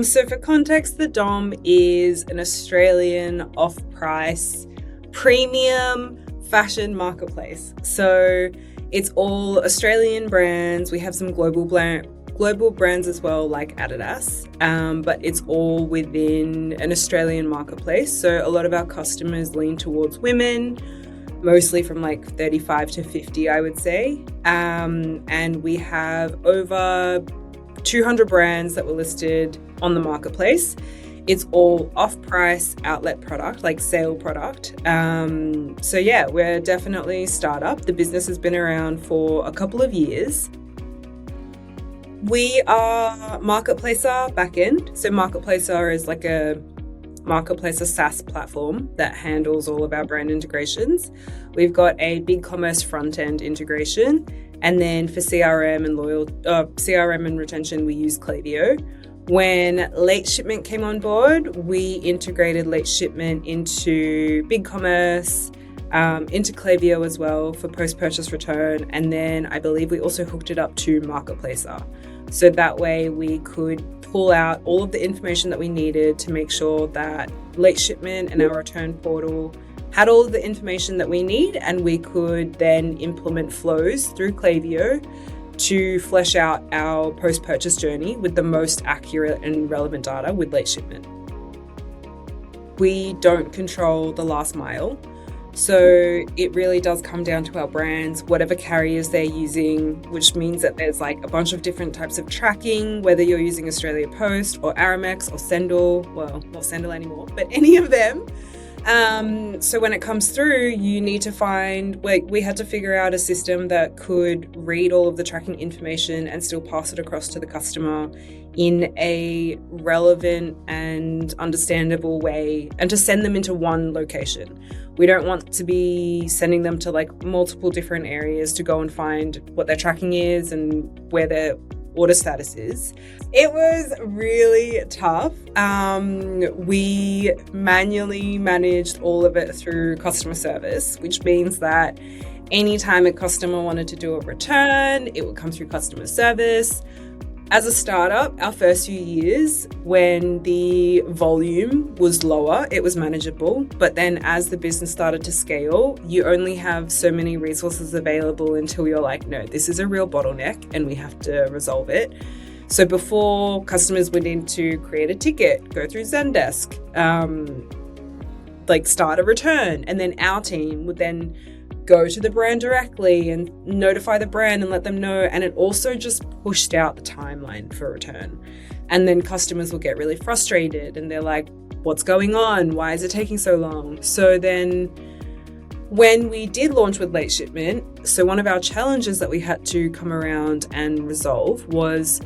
So for context, the Dom is an Australian off-price premium fashion marketplace. So it's all Australian brands. We have some global brands as well, like Adidas, but it's all within an Australian marketplace. So a lot of our customers lean towards women, mostly from like 35 to 50, I would say. And we have over 200 brands that were listed on the marketplace. It's all off-price outlet product, like sale product. So yeah, we're definitely startup. The business has been around for a couple of years. We are Marketplacer backend. So Marketplacer is like a Marketplacer SaaS platform that handles all of our brand integrations. We've got a BigCommerce front-end integration. And then for CRM and retention, we use Klaviyo. When LateShipment came on board, we integrated LateShipment into BigCommerce, into Klaviyo as well for post-purchase return. And then I believe we also hooked it up to Marketplacer. So that way we could pull out all of the information that we needed to make sure that LateShipment and our return portal had all of the information that we need, and we could then implement flows through Klaviyo to flesh out our post-purchase journey with the most accurate and relevant data with LateShipment. We don't control the last mile, so it really does come down to our brands, whatever carriers they're using, which means that there's like a bunch of different types of tracking, whether you're using Australia Post or Aramex or Sendle, well, not Sendle anymore, but any of them. So when it comes through, you need to we had to figure out a system that could read all of the tracking information and still pass it across to the customer in a relevant and understandable way, and to send them into one location. We don't want to be sending them to like multiple different areas to go and find what their tracking is and where their order status is. It was really tough. We manually managed all of it through customer service, which means that anytime a customer wanted to do a return, it would come through customer service. As a startup, our first few years, when the volume was lower, it was manageable. But then as the business started to scale, you only have so many resources available until you're like, no, this is a real bottleneck and we have to resolve it. So before, customers would need to create a ticket, go through Zendesk, start a return. And then our team would then go to the brand directly and notify the brand and let them know. And it also just pushed out the timeline for return. And then customers will get really frustrated and they're like, what's going on? Why is it taking so long? So then when we did launch with LateShipment, so one of our challenges that we had to come around and resolve was,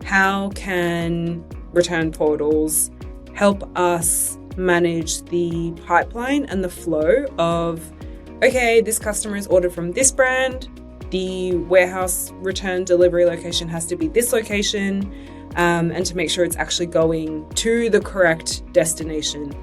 how can return portals help us manage the pipeline and the flow of, okay, this customer is ordered from this brand, the warehouse return delivery location has to be this location, and to make sure it's actually going to the correct destination.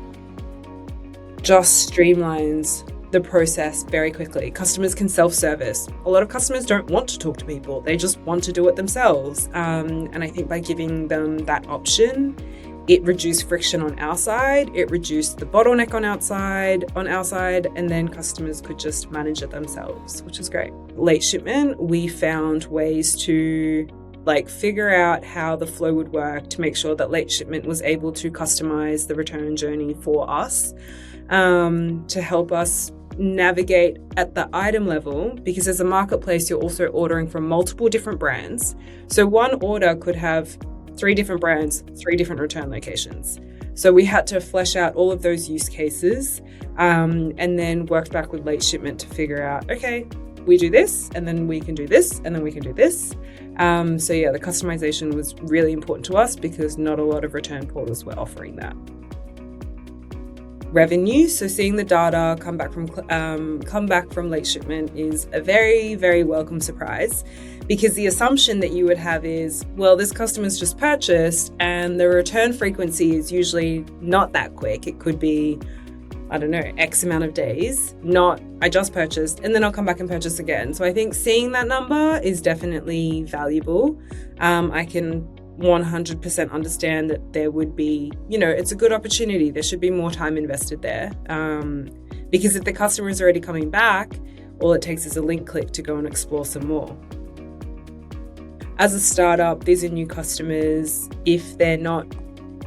Just streamlines the process very quickly. Customers can self-service. A lot of customers don't want to talk to people. They just want to do it themselves. And I think by giving them that option, it reduced friction on our side, it reduced the bottleneck on our side, and then customers could just manage it themselves, which is great. LateShipment, we found ways to figure out how the flow would work to make sure that LateShipment was able to customize the return journey for us, to help us navigate at the item level, because as a marketplace, you're also ordering from multiple different brands. So one order could have 3 different brands, 3 different return locations. So we had to flesh out all of those use cases, and then worked back with LateShipment to figure out, okay, we do this, and then we can do this, and then we can do this. So yeah, the customization was really important to us because not a lot of return portals were offering that. Revenue, so seeing the data come back from LateShipment is a very, very welcome surprise, because the assumption that you would have is, well, this customer's just purchased and the return frequency is usually not that quick. It could be, I don't know, X amount of days, not I just purchased and then I'll come back and purchase again. So I think seeing that number is definitely valuable. I can 100% understand that there would be, it's a good opportunity. There should be more time invested there. Because if the customer is already coming back, all it takes is a link click to go and explore some more. As a startup, these are new customers. If they're not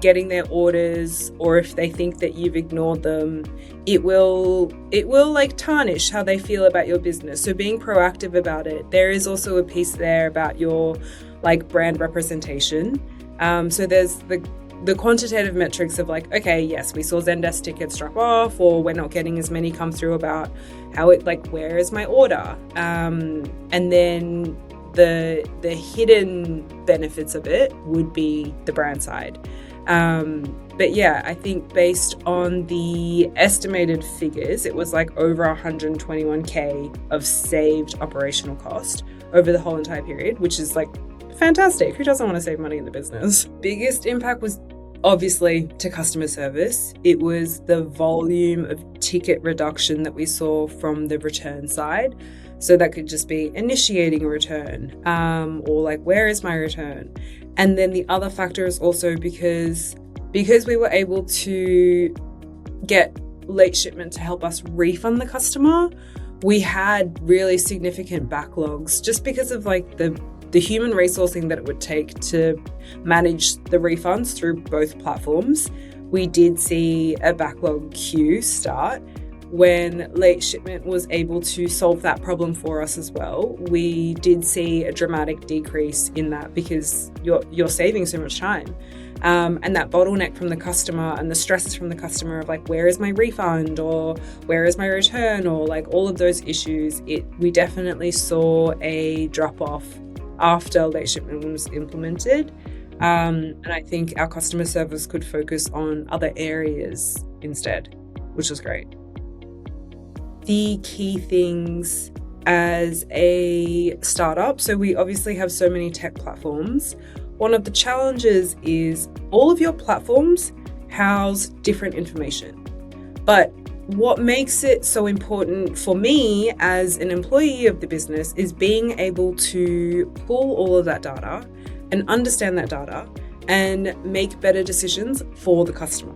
getting their orders, or if they think that you've ignored them, it will like tarnish how they feel about your business. So being proactive about it. There is also a piece there about your like brand representation. So there's the quantitative metrics of like, okay, yes, we saw Zendesk tickets drop off, or we're not getting as many come through about how it like, where is my order? And then the hidden benefits of it would be the brand side. But yeah, I think based on the estimated figures, it was like over 121K of saved operational cost over the whole entire period, which is like fantastic. Who doesn't want to save money in the business? Biggest impact was obviously to customer service. It was the volume of ticket reduction that we saw from the return side. So that could just be initiating a return, or like, where is my return? And then the other factor is also because we were able to get LateShipment to help us refund the customer, we had really significant backlogs just because of like the human resourcing that it would take to manage the refunds through both platforms. We did see a backlog queue start. When LateShipment was able to solve that problem for us as well, we did see a dramatic decrease in that because you're saving so much time. And that bottleneck from the customer and the stresses from the customer of like, where is my refund, or where is my return, or like all of those issues, we definitely saw a drop off after LateShipment was implemented. And I think our customer service could focus on other areas instead, which was great. The key things as a startup, so we obviously have so many tech platforms. One of the challenges is all of your platforms house different information. But what makes it so important for me as an employee of the business is being able to pull all of that data and understand that data and make better decisions for the customer.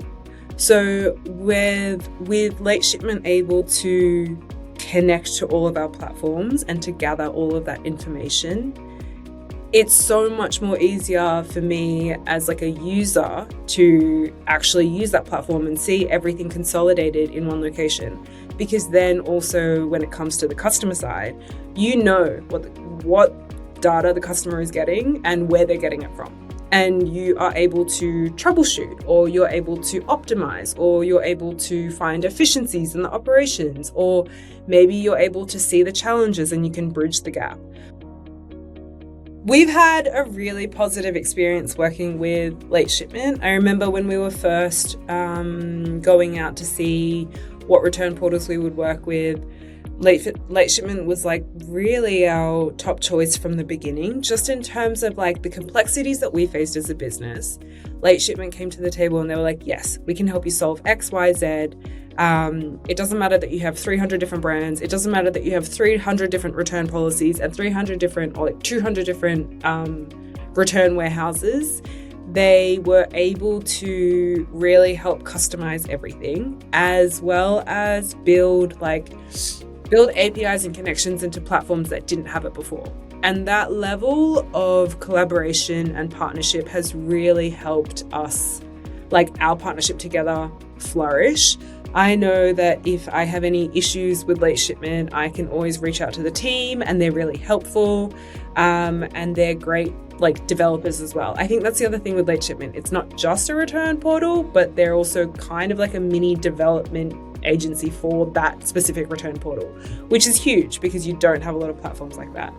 So with LateShipment able to connect to all of our platforms and to gather all of that information, it's so much more easier for me as like a user to actually use that platform and see everything consolidated in one location. Because then also when it comes to the customer side, you know what data the customer is getting and where they're getting it from. And you are able to troubleshoot, or you're able to optimize, or you're able to find efficiencies in the operations, or maybe you're able to see the challenges and you can bridge the gap. We've had a really positive experience working with LateShipment. I remember when we were first going out to see what return portals we would work with, LateShipment was like really our top choice from the beginning, just in terms of like the complexities that we faced as a business. LateShipment came to the table and they were like, yes, we can help you solve X, Y, Z. It doesn't matter that you have 300 different brands. It doesn't matter that you have 300 different return policies and 300 different or like 200 different return warehouses. They were able to really help customize everything, as well as build APIs and connections into platforms that didn't have it before. And that level of collaboration and partnership has really helped us, like our partnership together, flourish. I know that if I have any issues with LateShipment, I can always reach out to the team and they're really helpful, and they're great like developers as well. I think that's the other thing with LateShipment. It's not just a return portal, but they're also kind of like a mini development agency for that specific return portal, which is huge because you don't have a lot of platforms like that.